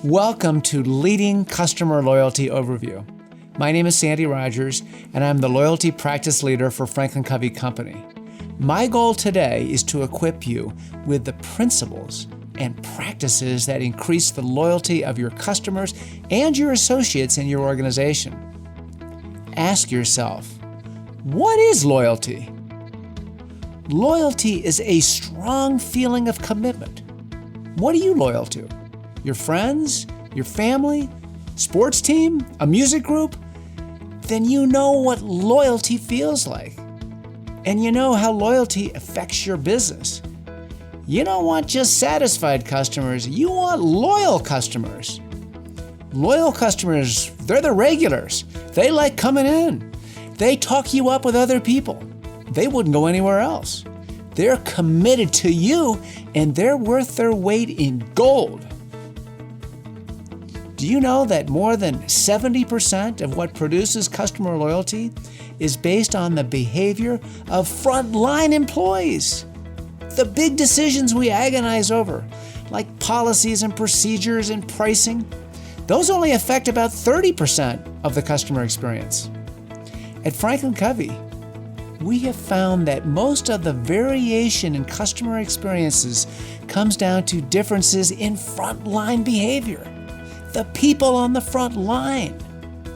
Welcome to Leading Customer Loyalty Overview. My name is Sandy Rogers, and I'm the Loyalty Practice Leader for Franklin Covey Company. My goal today is to equip you with the principles and practices that increase the loyalty of your customers and your associates in your organization. Ask yourself, what is loyalty? Loyalty is a strong feeling of commitment. What are you loyal to? Your friends? Your family? Sports team? A music group? Then you know what loyalty feels like. And you know how loyalty affects your business. You don't want just satisfied customers, you want loyal customers. Loyal customers, they're the regulars. They like coming in. They talk you up with other people. They wouldn't go anywhere else. They're committed to you, and they're worth their weight in gold. Do you know that more than 70% of what produces customer loyalty is based on the behavior of frontline employees? The big decisions we agonize over, like policies and procedures and pricing, those only affect about 30% of the customer experience. At Franklin Covey, we have found that most of the variation in customer experiences comes down to differences in frontline behavior. The people on the front line.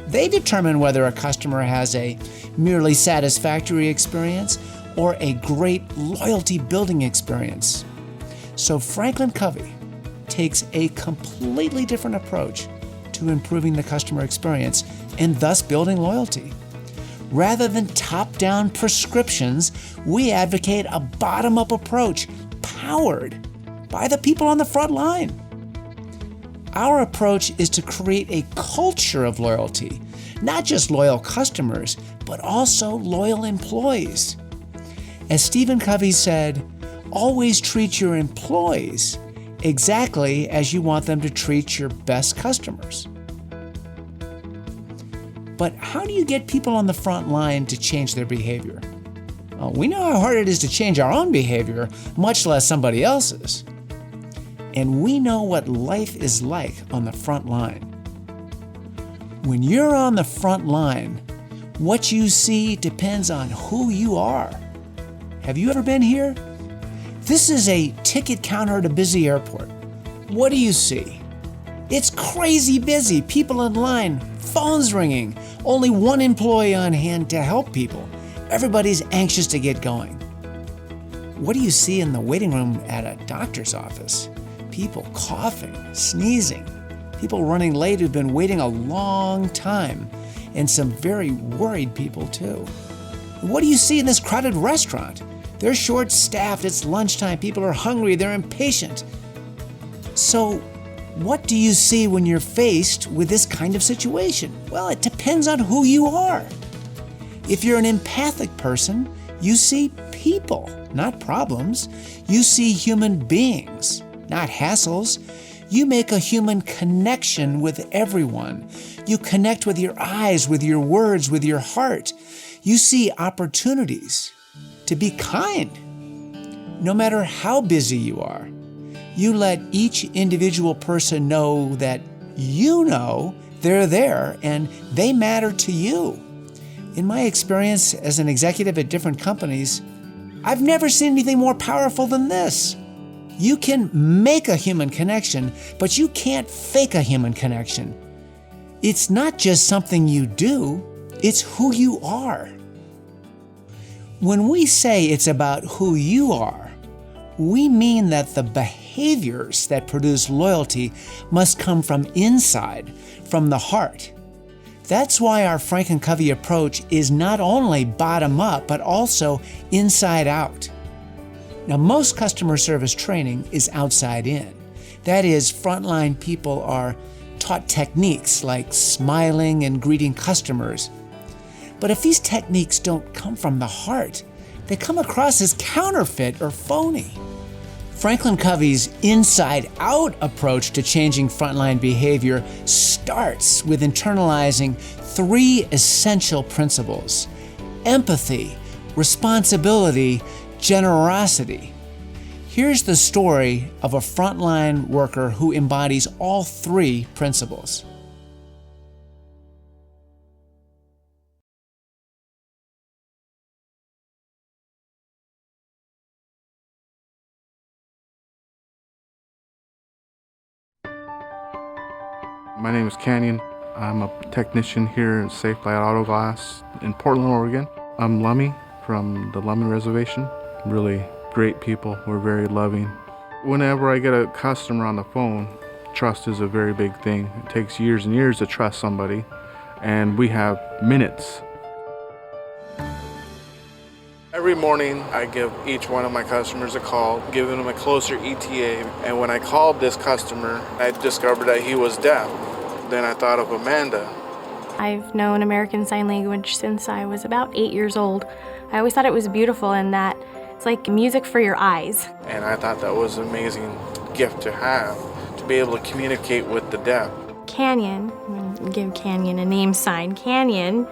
They determine whether a customer has a merely satisfactory experience or a great loyalty building experience. So Franklin Covey takes a completely different approach to improving the customer experience and thus building loyalty. Rather than top-down prescriptions, we advocate a bottom-up approach powered by the people on the front line. Our approach is to create a culture of loyalty, not just loyal customers, but also loyal employees. As Stephen Covey said, always treat your employees exactly as you want them to treat your best customers. But how do you get people on the front line to change their behavior? Well, we know how hard it is to change our own behavior, much less somebody else's. And we know what life is like on the front line. When you're on the front line, what you see depends on who you are. Have you ever been here? This is a ticket counter at a busy airport. What do you see? It's crazy busy, people in line, phones ringing, only one employee on hand to help people. Everybody's anxious to get going. What do you see in the waiting room at a doctor's office? People coughing, sneezing, people running late who've been waiting a long time, and some very worried people too. What do you see in this crowded restaurant? They're short-staffed, it's lunchtime, people are hungry, they're impatient. So, what do you see when you're faced with this kind of situation? Well, it depends on who you are. If you're an empathic person, you see people, not problems. You see human beings, not hassles. You make a human connection with everyone. You connect with your eyes, with your words, with your heart. You see opportunities to be kind. No matter how busy you are, you let each individual person know that you know they're there and they matter to you. In my experience as an executive at different companies, I've never seen anything more powerful than this. You can make a human connection, but you can't fake a human connection. It's not just something you do, it's who you are. When we say it's about who you are, we mean that the behaviors that produce loyalty must come from inside, from the heart. That's why our Franklin Covey approach is not only bottom up, but also inside out. Now, most customer service training is outside in. That is, frontline people are taught techniques like smiling and greeting customers. But if these techniques don't come from the heart, they come across as counterfeit or phony. Franklin Covey's inside-out approach to changing frontline behavior starts with internalizing 3 essential principles: empathy, responsibility, generosity. Here's the story of a frontline worker who embodies all three principles. My name is Canyon. I'm a technician here at Safe Light Auto Glass in Portland, Oregon. I'm Lummi from the Lummi Reservation. Really great people. We're very loving. Whenever I get a customer on the phone, trust is a very big thing. It takes years and years to trust somebody, and we have minutes. Every morning, I give each one of my customers a call, giving them a closer ETA. And when I called this customer, I discovered that he was deaf. Then I thought of Amanda. I've known American Sign Language since I was about 8 years old. I always thought it was beautiful in that it's like music for your eyes. And I thought that was an amazing gift to have, to be able to communicate with the deaf. Canyon, I'm gonna give Canyon a name sign. Canyon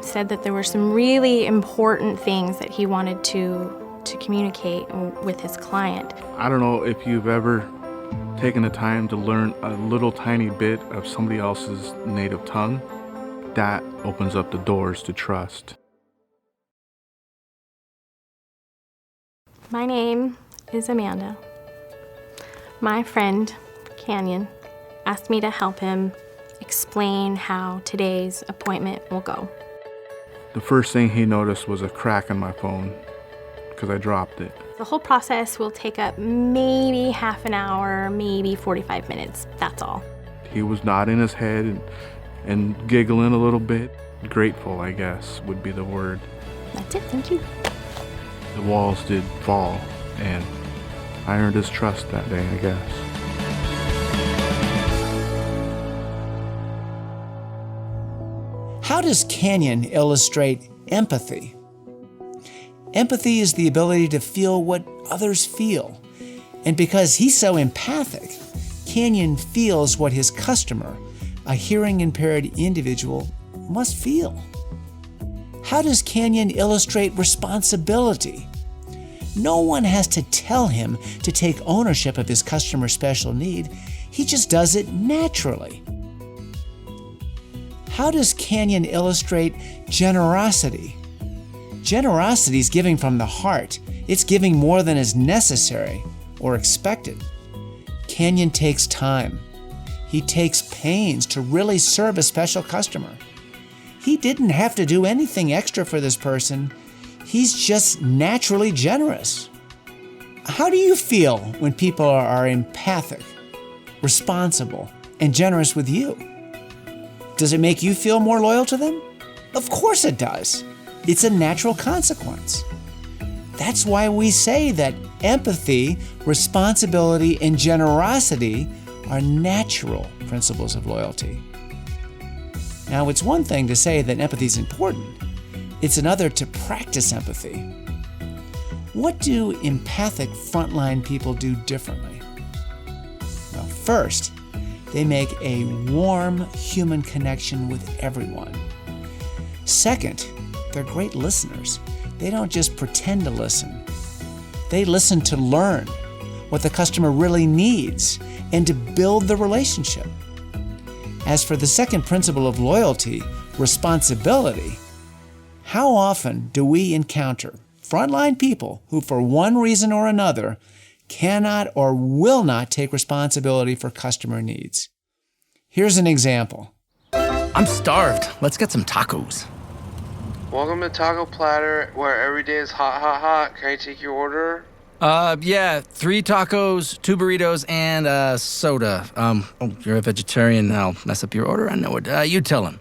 said that there were some really important things that he wanted to communicate with his client. I don't know if you've ever taken the time to learn a little tiny bit of somebody else's native tongue. That opens up the doors to trust. My name is Amanda. My friend, Canyon, asked me to help him explain how today's appointment will go. The first thing he noticed was a crack in my phone because I dropped it. The whole process will take up maybe half an hour, maybe 45 minutes, that's all. He was nodding his head and giggling a little bit. Grateful, I guess, would be the word. That's it, thank you. The walls did fall, and I earned his trust that day, I guess. How does Canyon illustrate empathy? Empathy is the ability to feel what others feel. And because he's so empathic, Canyon feels what his customer, a hearing-impaired individual, must feel. How does Canyon illustrate responsibility? No one has to tell him to take ownership of his customer's special need. He just does it naturally. How does Canyon illustrate generosity? Generosity is giving from the heart. It's giving more than is necessary or expected. Canyon takes time. He takes pains to really serve a special customer. He didn't have to do anything extra for this person. He's just naturally generous. How do you feel when people are empathic, responsible, and generous with you? Does it make you feel more loyal to them? Of course it does. It's a natural consequence. That's why we say that empathy, responsibility, and generosity are natural principles of loyalty. Now, it's one thing to say that empathy is important. It's another to practice empathy. What do empathic frontline people do differently? Well, first, they make a warm human connection with everyone. Second, they're great listeners. They don't just pretend to listen. They listen to learn what the customer really needs and to build the relationship. As for the second principle of loyalty, responsibility, how often do we encounter frontline people who, for one reason or another, cannot or will not take responsibility for customer needs? Here's an example. I'm starved. Let's get some tacos. Welcome to Taco Platter, where every day is hot, hot, hot. Can I take your order? Yeah, 3 tacos, 2 burritos, and a soda. You're a vegetarian. I'll mess up your order. I know it. You tell him.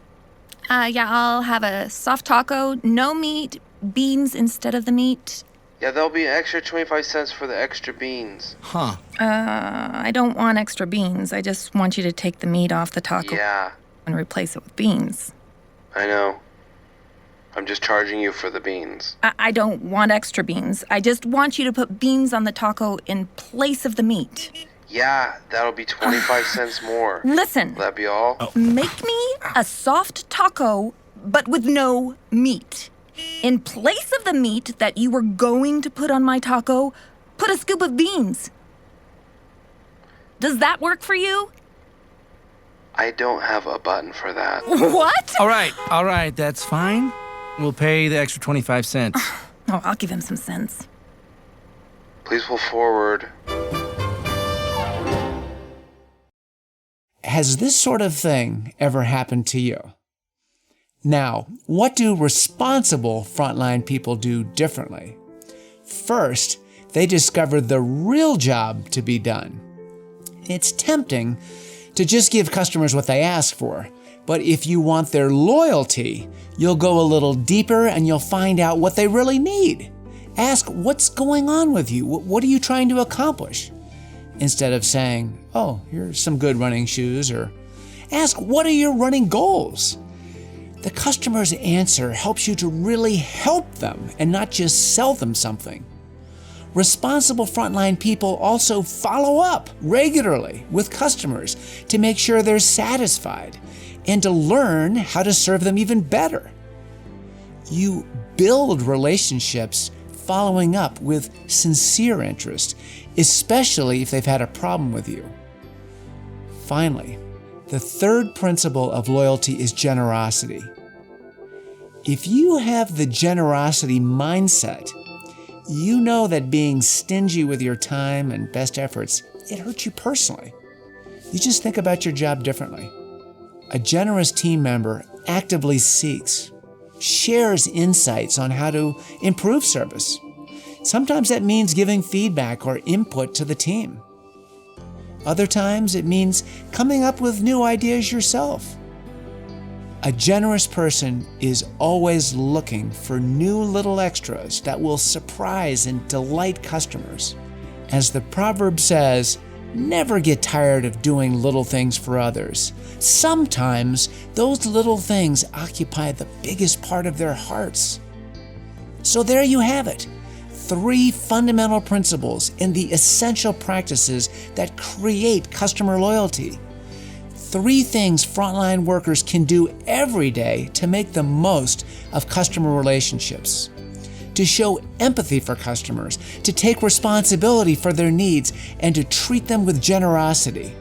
Yeah, I'll have a soft taco, no meat, beans instead of the meat. Yeah, there'll be an extra 25 cents for the extra beans. Huh. I don't want extra beans. I just want you to take the meat off the taco Yeah, and replace it with beans. I know. I'm just charging you for the beans. I don't want extra beans. I just want you to put beans on the taco in place of the meat. Yeah, that'll be 25 cents more. Listen. Will that be all? Make me a soft taco, but with no meat. In place of the meat that you were going to put on my taco, Put a scoop of beans. Does that work for you? I don't have a button for that. What? All right, that's fine. We'll pay the extra 25 cents. Oh, I'll give him some sense. Please pull forward. Has this sort of thing ever happened to you? Now, what do responsible frontline people do differently? First, they discover the real job to be done. It's tempting to just give customers what they ask for, but if you want their loyalty, you'll go a little deeper and you'll find out what they really need. Ask, what's going on with you? What are you trying to accomplish? Instead of saying, oh, here's some good running shoes, or ask, what are your running goals? The customer's answer helps you to really help them and not just sell them something. Responsible frontline people also follow up regularly with customers to make sure they're satisfied and to learn how to serve them even better. You build relationships following up with sincere interest, especially if they've had a problem with you. Finally, the third principle of loyalty is generosity. If you have the generosity mindset, you know that being stingy with your time and best efforts, it hurts you personally. You just think about your job differently. A generous team member actively seeks, shares insights on how to improve service. Sometimes that means giving feedback or input to the team. Other times it means coming up with new ideas yourself. A generous person is always looking for new little extras that will surprise and delight customers. As the proverb says, never get tired of doing little things for others. Sometimes those little things occupy the biggest part of their hearts. So there you have it. 3 fundamental principles and the essential practices that create customer loyalty. 3 things frontline workers can do every day to make the most of customer relationships. To show empathy for customers, to take responsibility for their needs, and to treat them with generosity.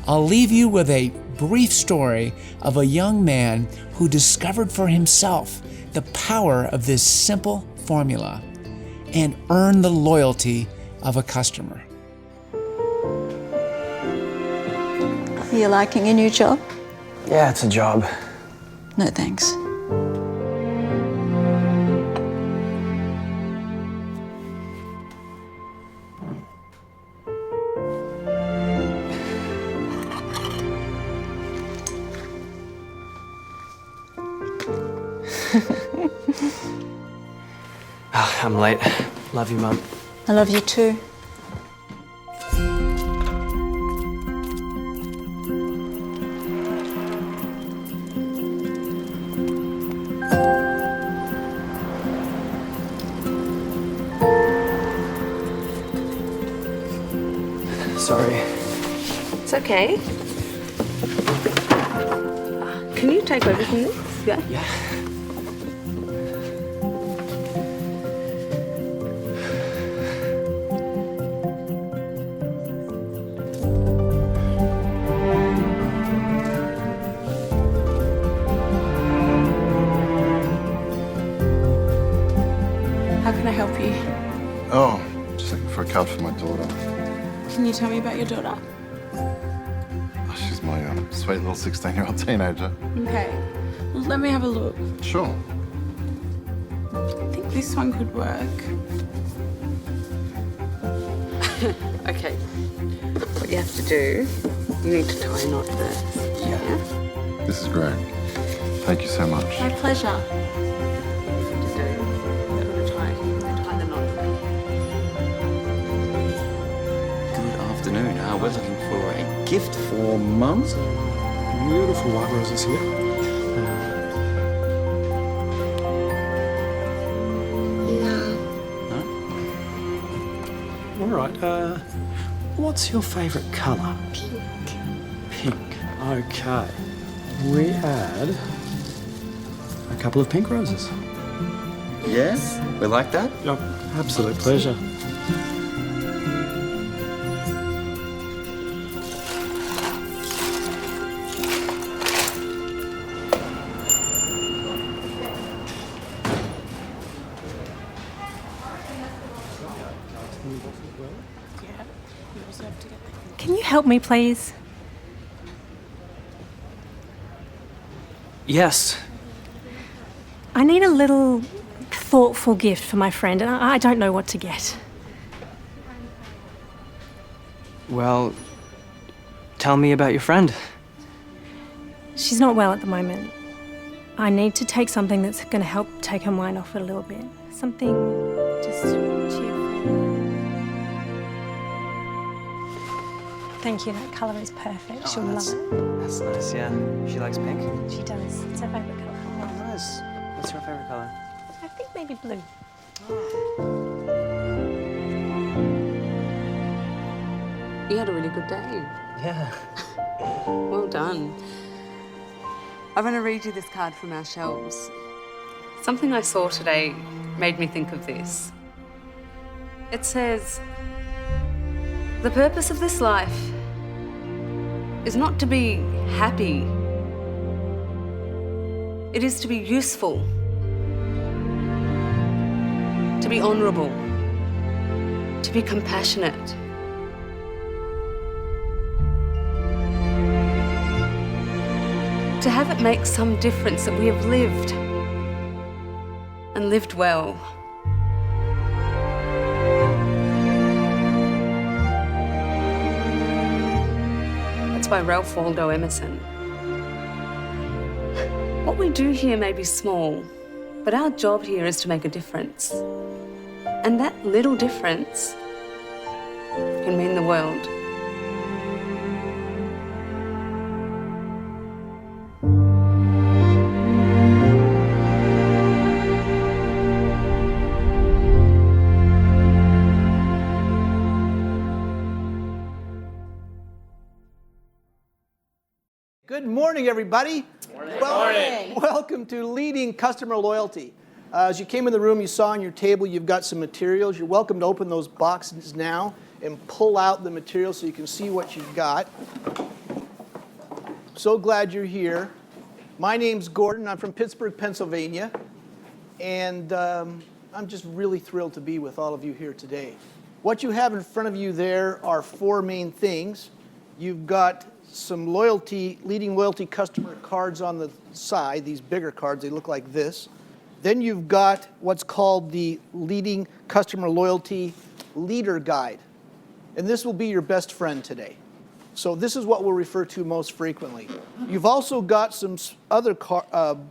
I'll leave you with a brief story of a young man who discovered for himself the power of this simple formula and earned the loyalty of a customer. Are you liking your new job? Yeah, it's a job. No thanks. I'm late. Love you, Mum. I love you too. Sorry. It's okay. Can you take over from this? Yeah? Yeah. How can I help you? Oh, just looking for a couch for my daughter. Can you tell me about your daughter? Oh, she's my sweet little 16-year-old teenager. Okay. Well, let me have a look. Sure. I think this one could work. Okay. What you have to do, you need to tie a knot first. Yeah. This is great. Thank you so much. My pleasure. Tie the knot. Good afternoon. We're looking for a gift for Mum. Beautiful white roses here. No? All right. What's your favourite colour? Pink. Okay. We had a couple of pink roses. Yes? We like that? Oh, absolute pleasure. Can you help me, please? Yes. I need a little thoughtful gift for my friend, and I don't know what to get. Well, tell me about your friend. She's not well at the moment. I need to take something that's going to help take her mind off it a little bit. Something just cheerful. Thank you, that colour is perfect. She'll love it. That's nice, yeah. She likes pink? She does. It's her favourite colour. Oh, nice. What's her favorite color? I think maybe blue. You had a really good day. Yeah. Well done. I'm going to read you this card from our shelves. Something I saw today made me think of this. It says, "The purpose of this life is not to be happy. It is to be useful, to be honourable, to be compassionate. To have it make some difference that we have lived, and lived well." That's by Ralph Waldo Emerson. What we do here may be small, but our job here is to make a difference. And that little difference can mean the world. Good morning, everybody. Morning. Welcome to Leading Customer Loyalty. As you came in the room, you saw on your table you've got some materials. You're welcome to open those boxes now and pull out the materials so you can see what you've got. So glad you're here. My name's Gordon. I'm from Pittsburgh, Pennsylvania. And I'm just really thrilled to be with all of you here today. What you have in front of you there are four main things. You've got some leading loyalty customer cards on the side, these bigger cards, they look like this. Then you've got what's called the Leading Customer Loyalty Leader Guide. And this will be your best friend today. So this is what we'll refer to most frequently. You've also got some other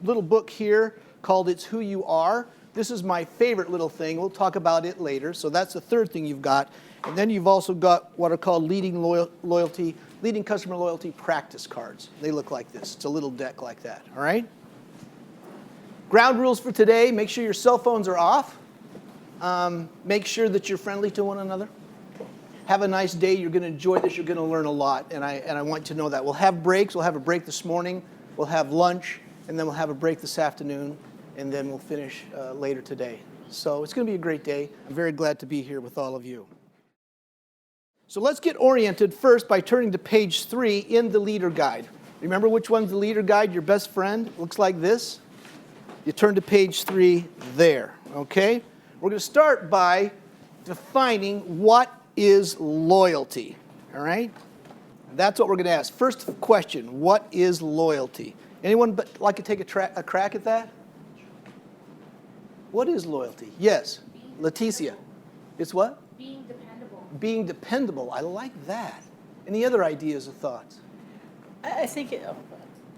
little book here called It's Who You Are. This is my favorite little thing. We'll talk about it later. So that's the third thing you've got. And then you've also got what are called Leading Customer Loyalty Practice Cards. They look like this. It's a little deck like that, all right? Ground rules for today. Make sure your cell phones are off. Make sure that you're friendly to one another. Have a nice day. You're going to enjoy this. You're going to learn a lot, and I want you to know that. We'll have breaks. We'll have a break this morning. We'll have lunch, and then we'll have a break this afternoon, and then we'll finish later today. So it's going to be a great day. I'm very glad to be here with all of you. So let's get oriented first by turning to page 3 in the Leader Guide. Remember which one's the Leader Guide, your best friend? It looks like this. You turn to page 3 there, okay? We're going to start by defining what is loyalty, all right? That's what we're going to ask. First question, what is loyalty? Anyone like to take a crack at that? What is loyalty? Yes, Leticia. It's what? Being dependable. Being dependable. I like that. Any other ideas or thoughts? I think it.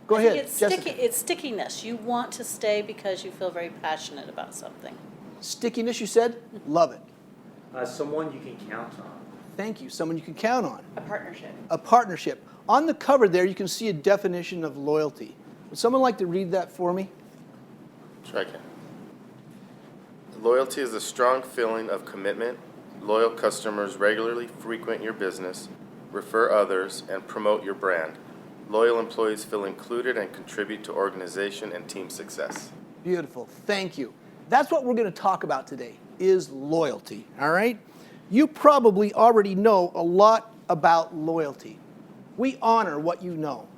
Go ahead, It's Jessica. it's stickiness. You want to stay because you feel very passionate about something. Stickiness, you said? Love it. Someone you can count on. Thank you. Someone you can count on. A partnership. A partnership. On the cover there, you can see a definition of loyalty. Would someone like to read that for me? Sure I can. Loyalty is a strong feeling of commitment. Loyal customers regularly frequent your business, refer others, and promote your brand. Loyal employees feel included and contribute to organization and team success. Beautiful. Thank you. that's what we're going to talk about today, is loyalty, all right? You probably already know a lot about loyalty. We honor what you know.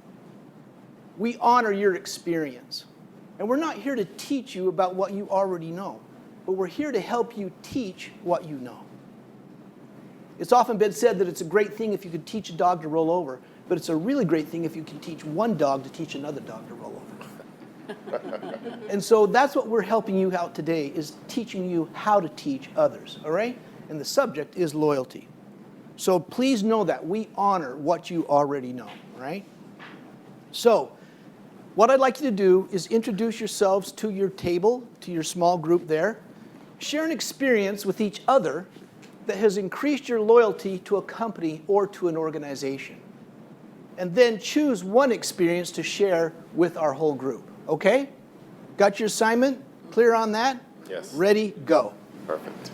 We honor your experience. And we're not here to teach you about what you already know, but we're here to help you teach what you know. It's often been said that it's a great thing if you could teach a dog to roll over, but it's a really great thing if you can teach one dog to teach another dog to roll over. And so that's what we're helping you out today, is teaching you how to teach others, all right? And the subject is loyalty. So please know that we honor what you already know, all right? So what I'd like you to do is introduce yourselves to your table, to your small group there. Share an experience with each other that has increased your loyalty to a company or to an organization. And then choose one experience to share with our whole group. Okay? Got your assignment? Clear on that? Yes. Ready, go. Perfect.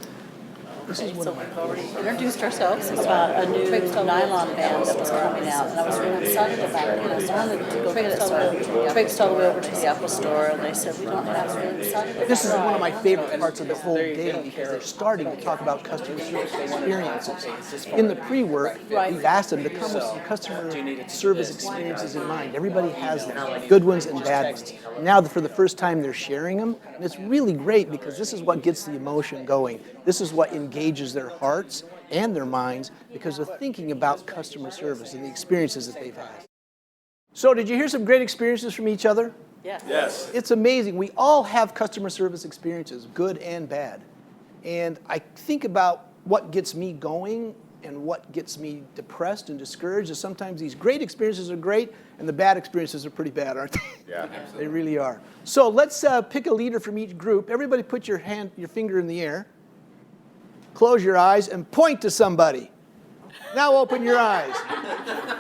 Okay, so we've already introduced ourselves about a new nylon band that was coming out, and I was really excited about it. And I wanted to go get it, so I traipsed all the way over to the Apple store, and they said, we don't have it. Really excited about This is one of my favorite parts of the whole day, because they're starting to talk about customer service experiences. In the pre-work, we've asked them to come with some customer service experiences in mind. Everybody has them, good ones and bad ones. Now, for the first time, they're sharing them, and it's really great because this is what gets the emotion going. This is what engages their hearts and their minds, because they're thinking about customer service and the experiences that they've had. So did you hear some great experiences from each other? Yes. Yes. It's amazing. We all have customer service experiences, good and bad. And I think about what gets me going and what gets me depressed and discouraged is sometimes these great experiences are great and the bad experiences are pretty bad, aren't they? Yeah, absolutely. They really are. So let's pick a leader from each group. Everybody put your finger in the air. Close your eyes and point to somebody. Now open your eyes.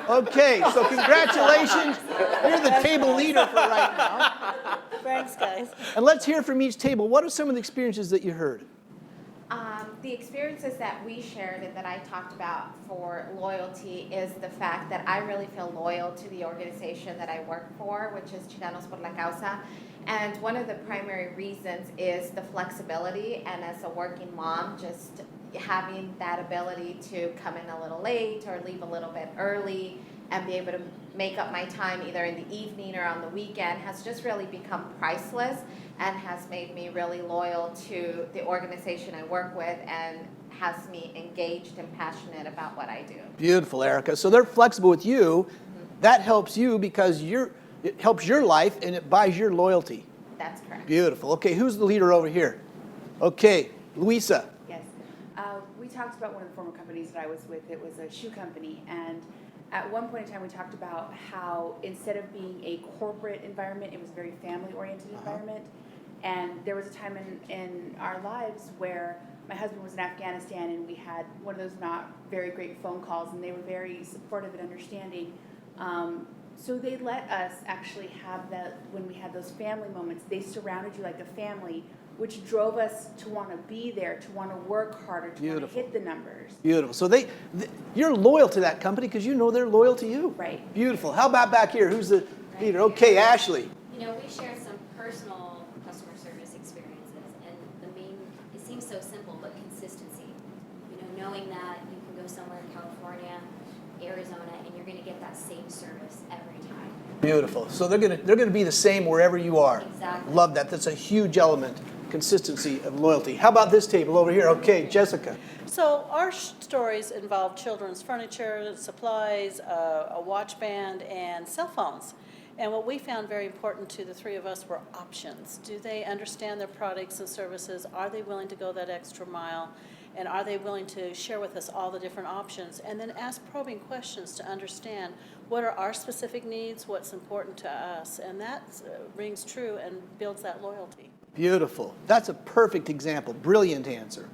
Okay, so congratulations. You're the table leader for right now. Thanks, guys. And let's hear from each table. What are some of the experiences that you heard? The experiences that we shared and that I talked about for loyalty is the fact that I really feel loyal to the organization that I work for, which is Chicanos por la Causa. And one of the primary reasons is the flexibility, and as a working mom, just having that ability to come in a little late or leave a little bit early and be able to make up my time either in the evening or on the weekend has just really become priceless and has made me really loyal to the organization I work with and has me engaged and passionate about what I do. Beautiful, Erica. So they're flexible with you. That helps you because it helps your life and it buys your loyalty. That's correct. Beautiful. Okay, who's the leader over here? Okay, Luisa. Yes. We talked about one of the former companies that I was with. It was a shoe company, and at one point in time we talked about how instead of being a corporate environment, it was a very family-oriented environment. And there was a time in our lives where my husband was in Afghanistan and we had one of those not very great phone calls, and they were very supportive and understanding. So they let us actually have that when we had those family moments. They surrounded you like a family, which drove us to want to be there, to want to work harder, to want to hit the numbers. Beautiful. So you're loyal to that company because you know they're loyal to you. Right. Beautiful. How about back here? Who's the leader? Okay, Ashley. You know, we shared some personal customer service experiences, and it seems so simple, but consistency. You know, knowing that you can go somewhere in California, Arizona, and you're going to get that same service every time. Beautiful. So they're gonna be the same wherever you are. Exactly. Love that. That's a huge element, consistency of loyalty. How about this table over here? Okay, Jessica. So our stories involve children's furniture, supplies, a watch band, and cell phones. And what we found very important to the three of us were options. Do they understand their products and services? Are they willing to go that extra mile? And are they willing to share with us all the different options? And then ask probing questions to understand what are our specific needs, what's important to us. And that rings true and builds that loyalty. Beautiful. That's a perfect example. Brilliant answer.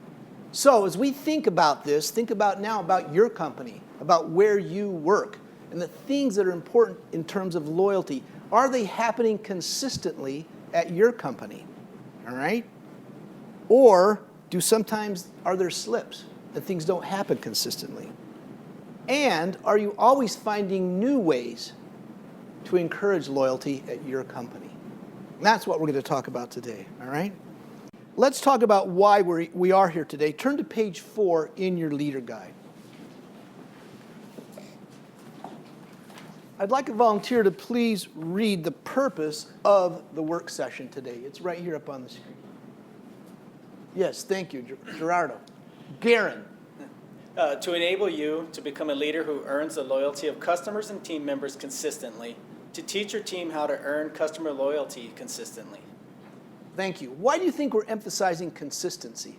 So as we think about this, think about now about your company, about where you work, and the things that are important in terms of loyalty. Are they happening consistently at your company? All right? Or are there slips that things don't happen consistently? And are you always finding new ways to encourage loyalty at your company? And that's what we're going to talk about today, all right? let's talk about why we are here today. Turn to page 4 in your leader guide. I'd like a volunteer to please read the purpose of the work session today. It's right here up on the screen. Yes, thank you, Gerardo. Garen. To enable you to become a leader who earns the loyalty of customers and team members consistently. To teach your team how to earn customer loyalty consistently. Thank you. Why do you think we're emphasizing consistency?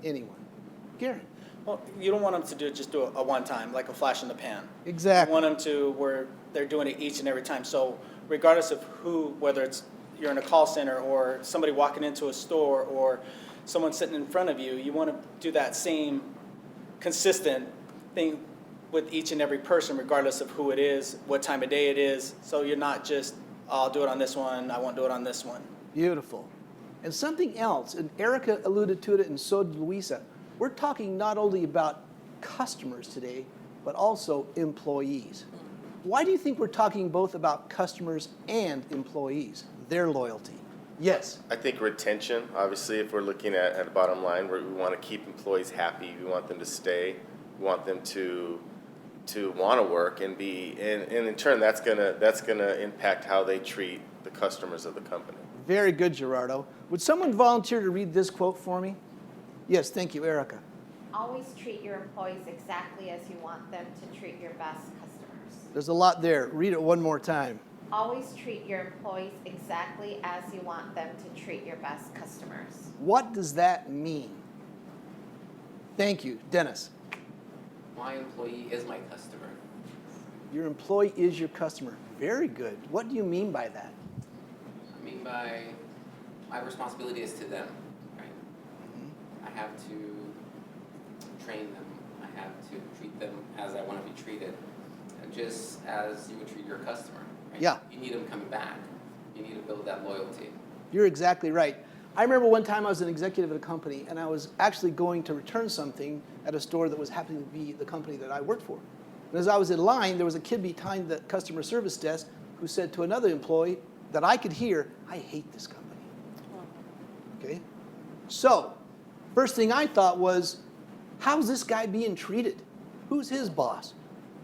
Anyone? Garen. Well, you don't want them to just do a one time, like a flash in the pan. Exactly. You want them to where they're doing it each and every time. So regardless of who, whether it's you're in a call center or somebody walking into a store or someone sitting in front of you, you want to do that same consistent thing with each and every person, regardless of who it is, what time of day it is. So you're not just, I'll do it on this one, I won't do it on this one. Beautiful. And something else, and Erica alluded to it, and so did Luisa. We're talking not only about customers today, but also employees. Why do you think we're talking both about customers and employees, their loyalty? Yes. I think retention, obviously, if we're looking at a bottom line, where we want to keep employees happy, we want them to stay, we want them to want to work and be, and in turn, that's gonna impact how they treat the customers of the company. Very good, Gerardo. Would someone volunteer to read this quote for me? Yes, thank you, Erica. Always treat your employees exactly as you want them to treat your best customers. There's a lot there. Read it one more time. Always treat your employees exactly as you want them to treat your best customers. What does that mean? Thank you, Dennis. My employee is my customer. Your employee is your customer. Very good. What do you mean by that? I mean by my responsibility is to them, right? I have to train them. I have to treat them as I want to be treated, just as you would treat your customer. Right? Yeah. You need them coming back. You need to build that loyalty. You're exactly right. I remember one time I was an executive at a company, and I was actually going to return something at a store that was happening to be the company that I worked for. And as I was in line, there was a kid behind the customer service desk who said to another employee that I could hear, "I hate this company." Okay? So, first thing I thought was, how's this guy being treated? Who's his boss?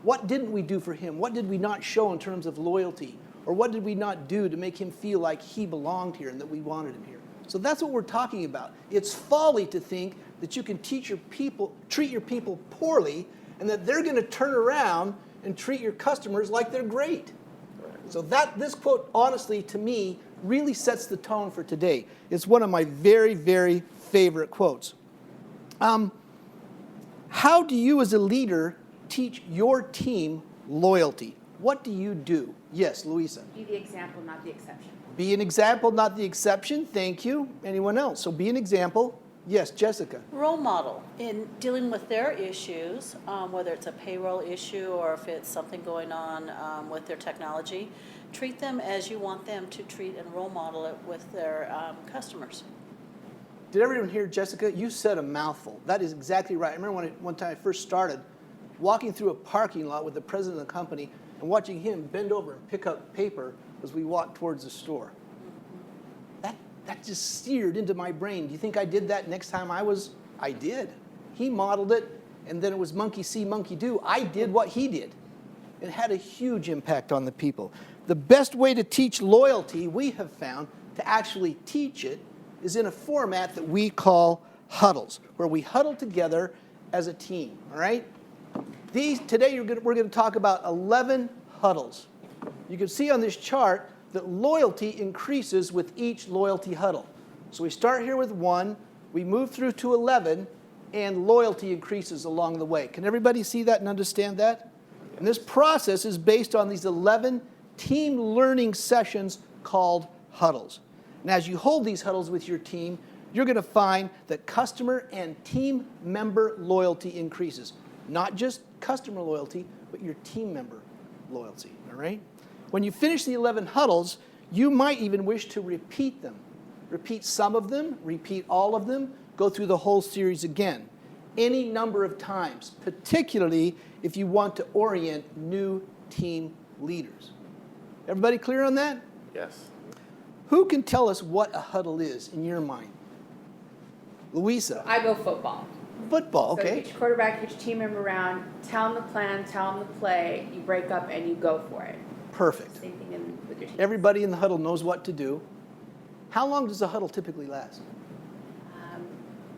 What didn't we do for him? What did we not show in terms of loyalty? Or what did we not do to make him feel like he belonged here and that we wanted him here? So that's what we're talking about. It's folly to think that you can treat your people poorly and that they're going to turn around and treat your customers like they're great. So this quote, honestly, to me, really sets the tone for today. It's one of my very, very favorite quotes. How do you as a leader teach your team loyalty? What do you do? Yes, Luisa. Be the example, not the exception. Be an example, not the exception. Thank you. Anyone else? So be an example. Yes, Jessica. Role model in dealing with their issues, whether it's a payroll issue or if it's something going on with their technology. Treat them as you want them to treat and role model it with their customers. Did everyone hear Jessica? You said a mouthful. That is exactly right. I remember one time I first started walking through a parking lot with the president of the company and watching him bend over and pick up paper as we walked towards the store. That just seared into my brain. Do you think I did that next time I did. He modeled it, and then it was monkey see, monkey do. I did what he did. It had a huge impact on the people. The best way to teach loyalty, we have found, to actually teach it, is in a format that we call huddles, where we huddle together as a team, all right? Today we're going to talk about 11 huddles. You can see on this chart that loyalty increases with each loyalty huddle. So we start here with 1, we move through to 11, and loyalty increases along the way. Can everybody see that and understand that? And this process is based on these 11 team learning sessions called huddles. And as you hold these huddles with your team, you're going to find that customer and team member loyalty increases. Not just customer loyalty, but your team member loyalty, all right? When you finish the 11 huddles, you might even wish to repeat them. Repeat some of them, repeat all of them, go through the whole series again. Any number of times, particularly if you want to orient new team leaders. Everybody clear on that? Yes. Who can tell us what a huddle is in your mind? Louisa. I go football. Football, okay. So each quarterback, each team member around, tell them the plan, tell them the play, you break up and you go for it. Perfect. Same thing with your team. Everybody in the huddle knows what to do. How long does a huddle typically last?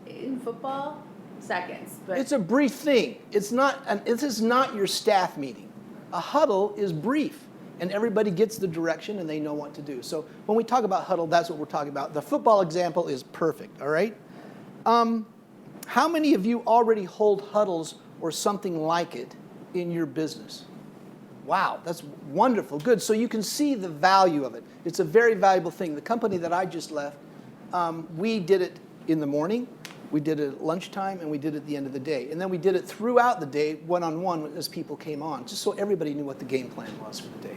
In football, seconds. But It's a brief thing. This is not your staff meeting. A huddle is brief, and everybody gets the direction and they know what to do. So when we talk about huddle, that's what we're talking about. The football example is perfect, all right? How many of you already hold huddles or something like it in your business? Wow, that's wonderful. Good. So you can see the value of it. It's a very valuable thing. The company that I just left, we did it in the morning, we did it at lunchtime, and we did it at the end of the day. And then we did it throughout the day, one-on-one, as people came on, just so everybody knew what the game plan was for the day.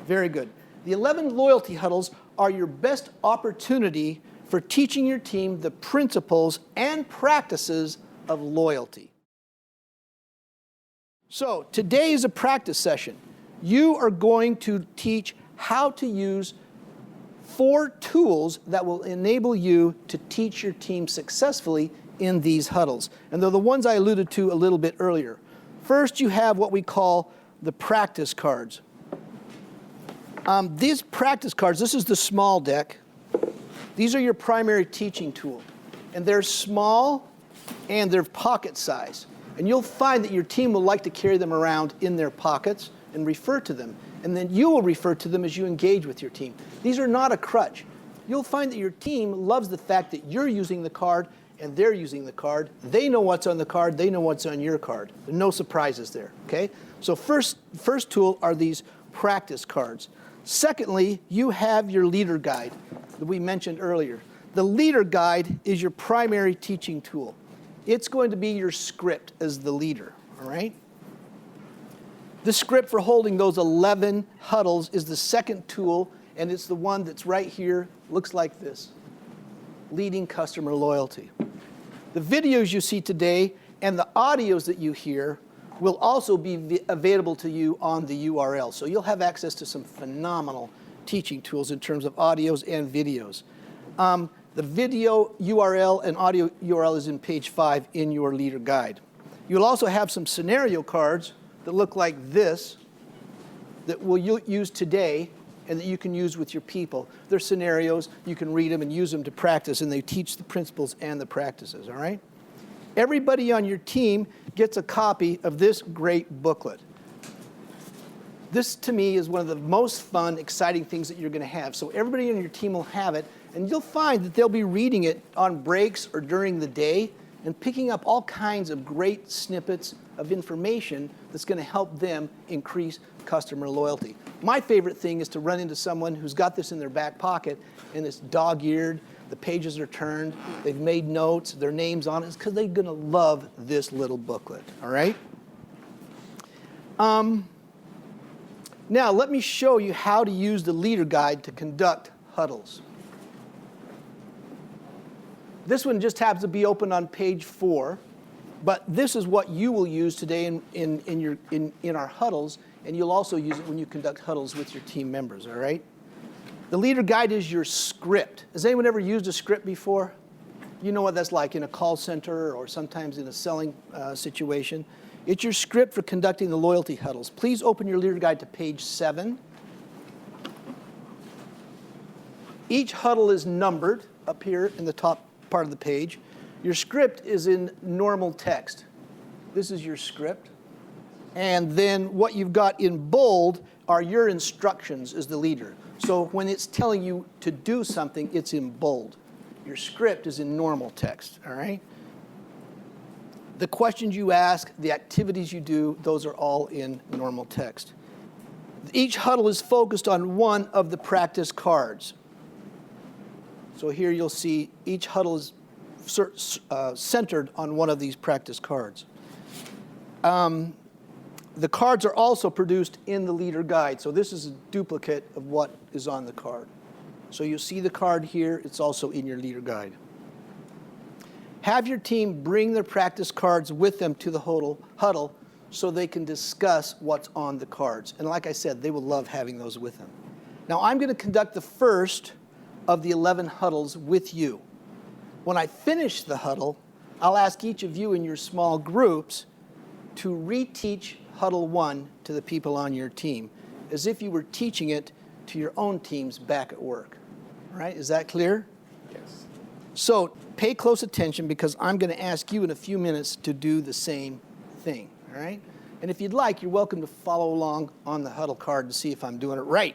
Very good. The 11 loyalty huddles are your best opportunity for teaching your team the principles and practices of loyalty. So today is a practice session. You are going to teach how to use 4 tools that will enable you to teach your team successfully in these huddles. And they're the ones I alluded to a little bit earlier. First, you have what we call the practice cards. These practice cards, this is the small deck. These are your primary teaching tool. And they're small and they're pocket size. And you'll find that your team will like to carry them around in their pockets and refer to them. And then you will refer to them as you engage with your team. These are not a crutch. You'll find that your team loves the fact that you're using the card and they're using the card. They know what's on the card. They know what's on your card. There are no surprises there, okay? So first tool are these practice cards. Secondly, you have your leader guide that we mentioned earlier. The leader guide is your primary teaching tool. It's going to be your script as the leader, all right? The script for holding those 11 huddles is the second tool, and it's the one that's right here, looks like this, leading customer loyalty. The videos you see today and the audios that you hear will also be available to you on the URL. So you'll have access to some phenomenal teaching tools in terms of audios and videos. The video URL and audio URL is in page 5 in your leader guide. You'll also have some scenario cards that look like this that we'll use today and that you can use with your people. They're scenarios, you can read them and use them to practice, and they teach the principles and the practices, all right? Everybody on your team gets a copy of this great booklet. This, to me, is one of the most fun, exciting things that you're going to have. So everybody on your team will have it, and you'll find that they'll be reading it on breaks or during the day and picking up all kinds of great snippets of information that's going to help them increase customer loyalty. My favorite thing is to run into someone who's got this in their back pocket and it's dog-eared, the pages are turned, they've made notes, their name's on it. It's because they're going to love this little booklet, all right? Now, let me show you how to use the leader guide to conduct huddles. This one just happens to be open on page 4, but this is what you will use today in our huddles, and you'll also use it when you conduct huddles with your team members, all right? The leader guide is your script. Has anyone ever used a script before? You know what that's like in a call center or sometimes in a selling situation. It's your script for conducting the loyalty huddles. Please open your leader guide to page 7. Each huddle is numbered up here in the top part of the page. Your script is in normal text. This is your script. And then what you've got in bold are your instructions as the leader. So when it's telling you to do something, it's in bold. Your script is in normal text, all right? The questions you ask, the activities you do, those are all in normal text. Each huddle is focused on one of the practice cards. So here you'll see each huddle is centered on one of these practice cards. The cards are also produced in the leader guide. So this is a duplicate of what is on the card. So you see the card here. It's also in your leader guide. Have your team bring their practice cards with them to the huddle so they can discuss what's on the cards. And like I said, they will love having those with them. Now I'm going to conduct the first of the 11 huddles with you. When I finish the huddle, I'll ask each of you in your small groups to reteach Huddle 1 to the people on your team, as if you were teaching it to your own teams back at work. All right, is that clear? Yes. So pay close attention, because I'm going to ask you in a few minutes to do the same thing, all right? And if you'd like, you're welcome to follow along on the huddle card to see if I'm doing it right.